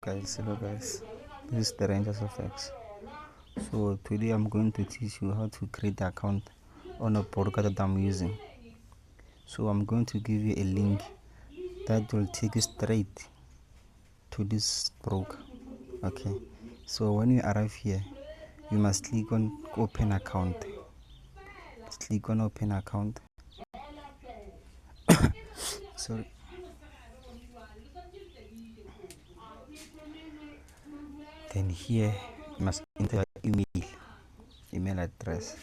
Hello guys, this is the Rangers of X. So today I'm going to teach you how to create the account on a broker that I'm using. So I'm going to give you a link that will take you straight to this broker. Okay, so when you arrive here, you must click on open account. Click on open account. Sorry. Then here you must enter your email address.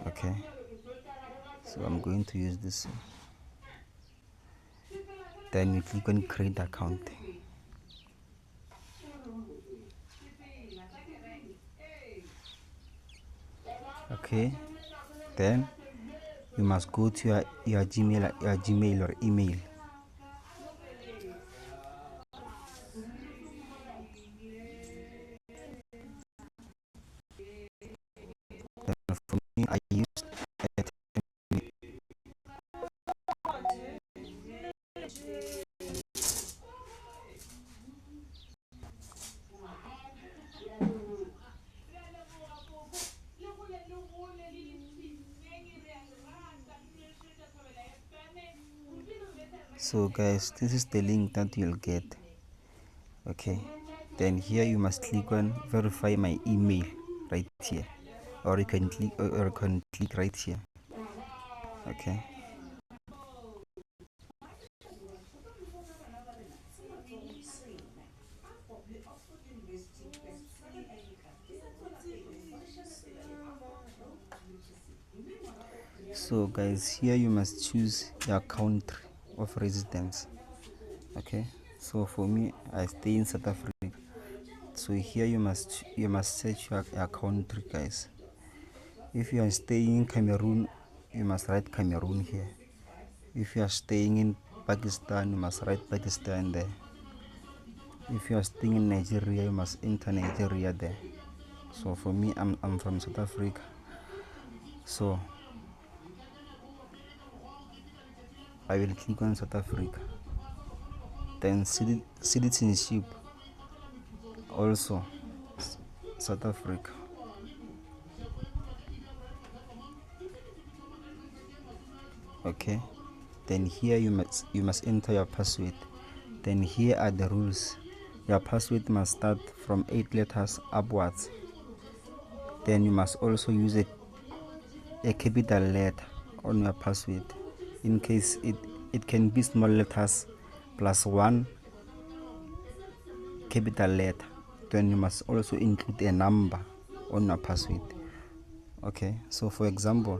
Okay, so I'm going to use this. Then you click on create account. Okay, then you must go to your Gmail or email. Then for me, I used so guys, this is the link that you'll get. Okay, then here you must click on verify my email right here, or you can click right here. Okay, so guys, here you must choose your country of residence. Okay, so for me, I stay in South Africa. So here you must search your country, guys. If you are staying in Cameroon, you must write Cameroon here. If you are staying in Pakistan, you must write Pakistan there. If you are staying in Nigeria, you must enter Nigeria there. So for me, I'm from South Africa. So I will click on South Africa. Then citizenship, also South Africa. Okay, then here you must enter your password. Then here are the rules. Your password must start from 8 letters upwards. Then you must also use a capital letter on your password. In case it can be small letters plus one capital letter. Then you must also include a number on your password. Okay, so for example,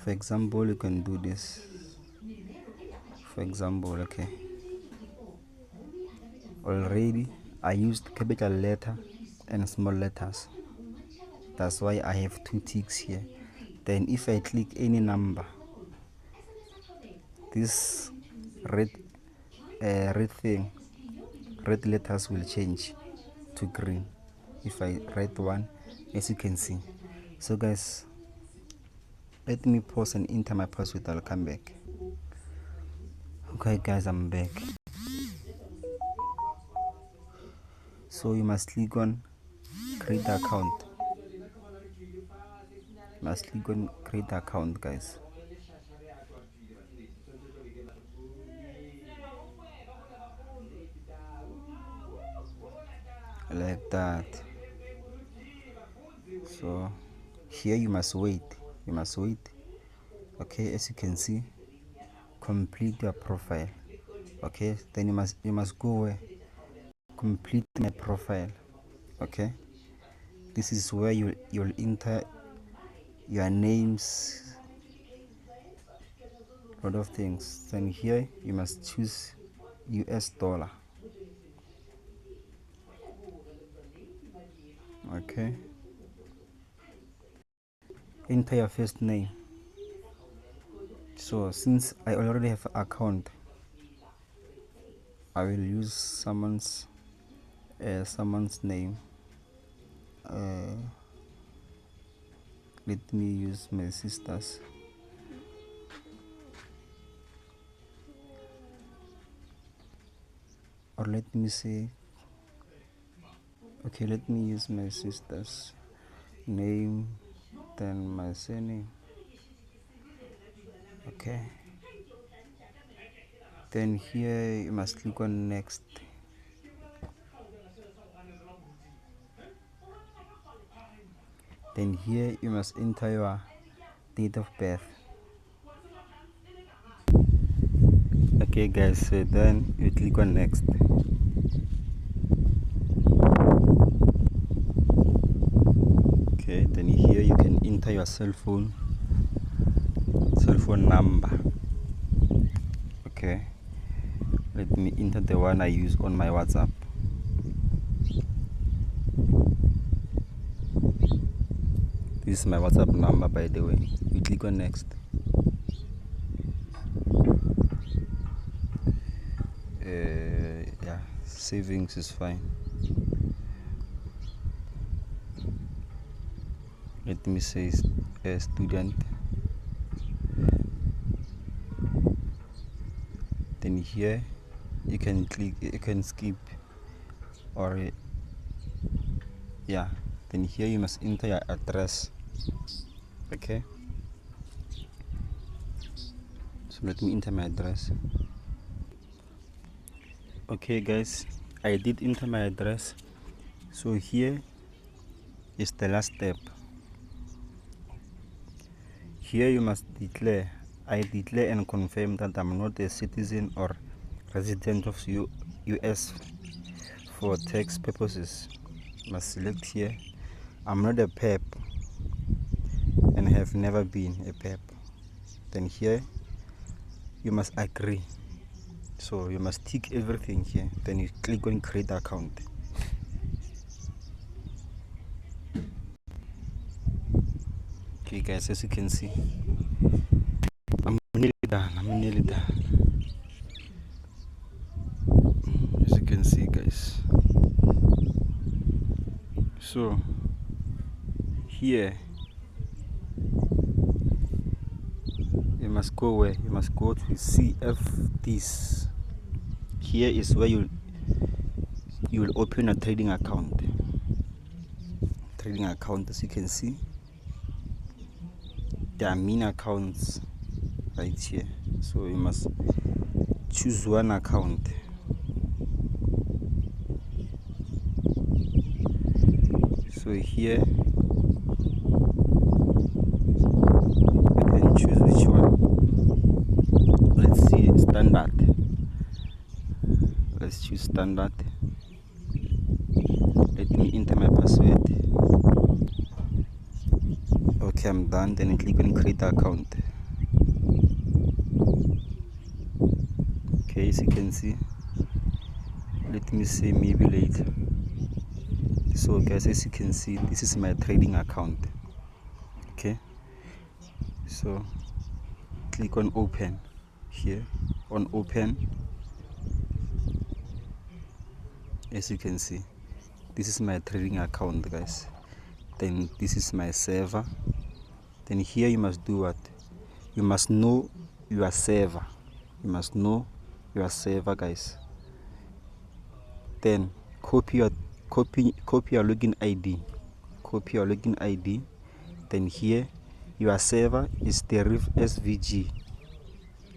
you can do this. For example, okay, already I used capital letter and small letters. That's why I have 2 ticks here. Then if I click any number, this red letters will change to green if I write 1, as you can see. So guys, let me pause and enter my password. I'll come back. Okay guys, I'm back. So you must click on create account. Guys. Like that. So here you must wait. Okay, as you can see, complete your profile. Okay, then you must go where complete my profile. Okay, this is where you'll enter your names, lot of things. Then here you must choose US dollar. Okay, enter your first name. So since I already have an account, I will use someone's name. Let me use my sister's. or let me say, okay, let me use my sister's name, then my surname. Okay, then here you must click on next. Then here you must enter your date of birth. Okay guys, so then you click on next. Okay, then here you can enter your cell phone number. Okay, let me enter the one I use on my WhatsApp. This is my WhatsApp number, by the way. You click on next. Yeah, savings is fine. Let me say a student. Then here you can click, you can skip, or yeah, then here you must enter your address. Okay, so let me enter my address. Okay guys, I did enter my address. So here is the last step. Here you must declare, I declare and confirm that I'm not a citizen or resident of US for tax purposes. Must select here, I'm not a PEP and have never been a PEP. Then here you must agree, so you must tick everything here. Then you click on create account. Okay guys, as you can see, I'm nearly done. As you can see guys, so here you must go where you must go to CFDs. Here is where you will open a trading account. As you can see, there are many accounts right here, so you must choose one account. So here you can choose which one. Let's see, standard. Let's choose standard. Let me enter my password. Okay, I'm done. Then I click on create account. Okay, as you can see, let me say maybe later. So guys, as you can see, this is my trading account. Okay, so click on open here. On open, as you can see, this is my trading account guys. Then this is my server. Then here you must do what? You must know your server. You must know your server guys. Then copy your login ID. Copy your login ID. Then here your server is deriv SVG.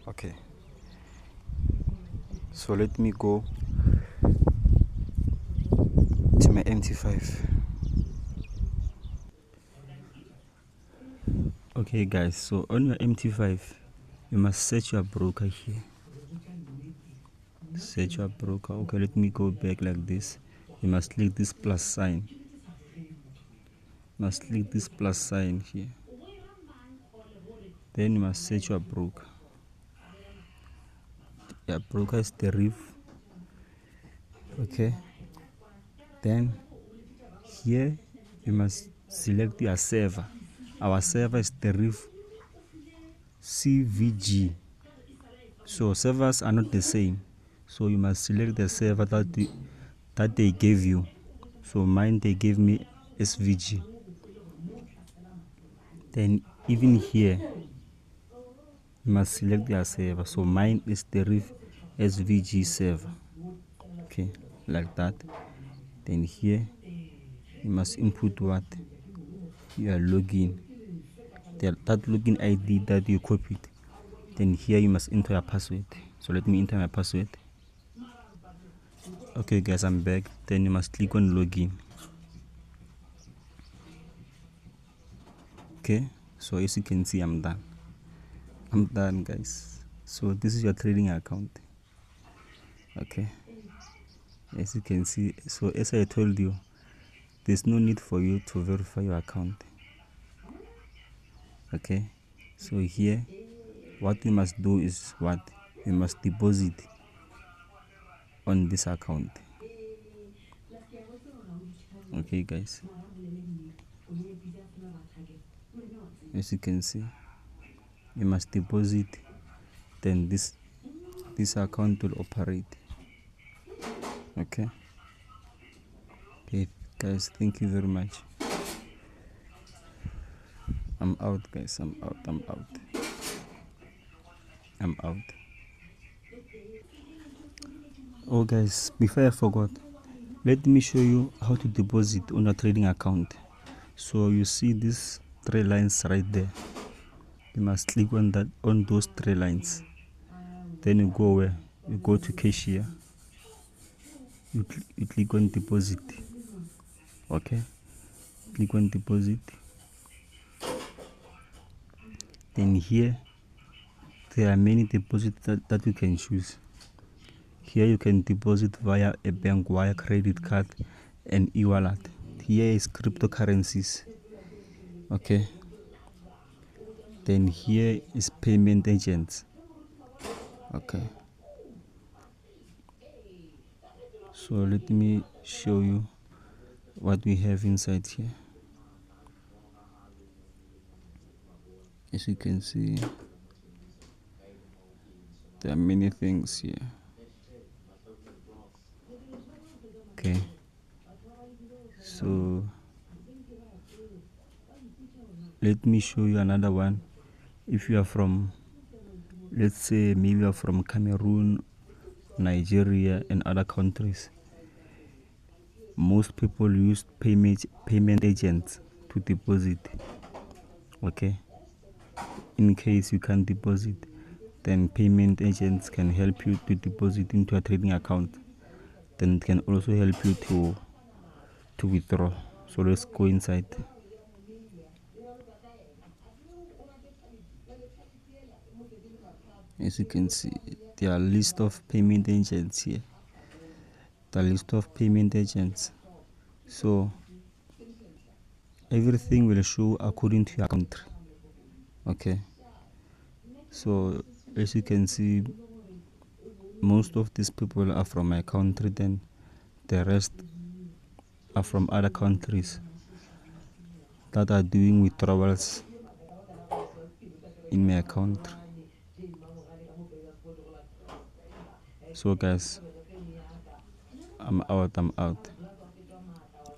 Okay, so let me go to my MT5. Okay guys, so on your MT5 you must search your broker here. Search your broker. Okay, let me go back like this. You must click this plus sign. Must click this plus sign here. Then you must search your broker. Your broker is deriv. Okay, then here you must select your server. Our server is deriv CVG. So servers are not the same, so you must select the server that they gave you. So mine, they gave me SVG. Then even here you must select your server. So mine is deriv SVG server. Okay. okay, like that. Then here you must input what you are login, that login ID that you copied. Then here you must enter your password. So let me enter my password. Okay guys, I'm back. Then you must click on login. Okay, so as you can see, I'm done guys. So this is your trading account. Okay, as you can see, so as I told you, there's no need for you to verify your account. Okay, so here what you must do is what you must deposit on this account. Okay guys, as you can see, you must deposit, then this account will operate. Okay guys, thank you very much. I'm out guys, I'm out. Oh guys, before I forgot, let me show you how to deposit on a trading account. So you see these 3 lines right there. You must click on those 3 lines. Then you go where you go to cashier. You click on deposit. Okay, click on deposit. Then here there are many deposits that you can choose. Here you can deposit via a bank, via credit card and e-wallet. Here is cryptocurrencies. Okay, then here is payment agents. Okay, so let me show you what we have inside here. As you can see, there are many things here. Okay, so let me show you another one. If you are from, let's say maybe you are from Cameroon, Nigeria and other countries, most people use payment agents to deposit. Okay, in case you can't deposit, then payment agents can help you to deposit into a trading account. Then it can also help you to withdraw. So let's go inside. As you can see, there are list of payment agents here. The list of payment agents. So everything will show according to your country. Okay, so as you can see, most of these people are from my country, then the rest are from other countries that are doing withdrawals in my country. So guys, I'm out.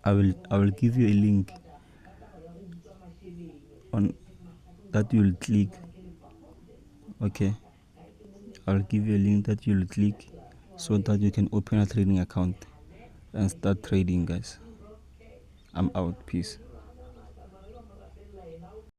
I will give you a link on that you'll click. Okay, I'll give you a link that you'll click so that you can open a trading account and start trading guys. I'm out. Peace.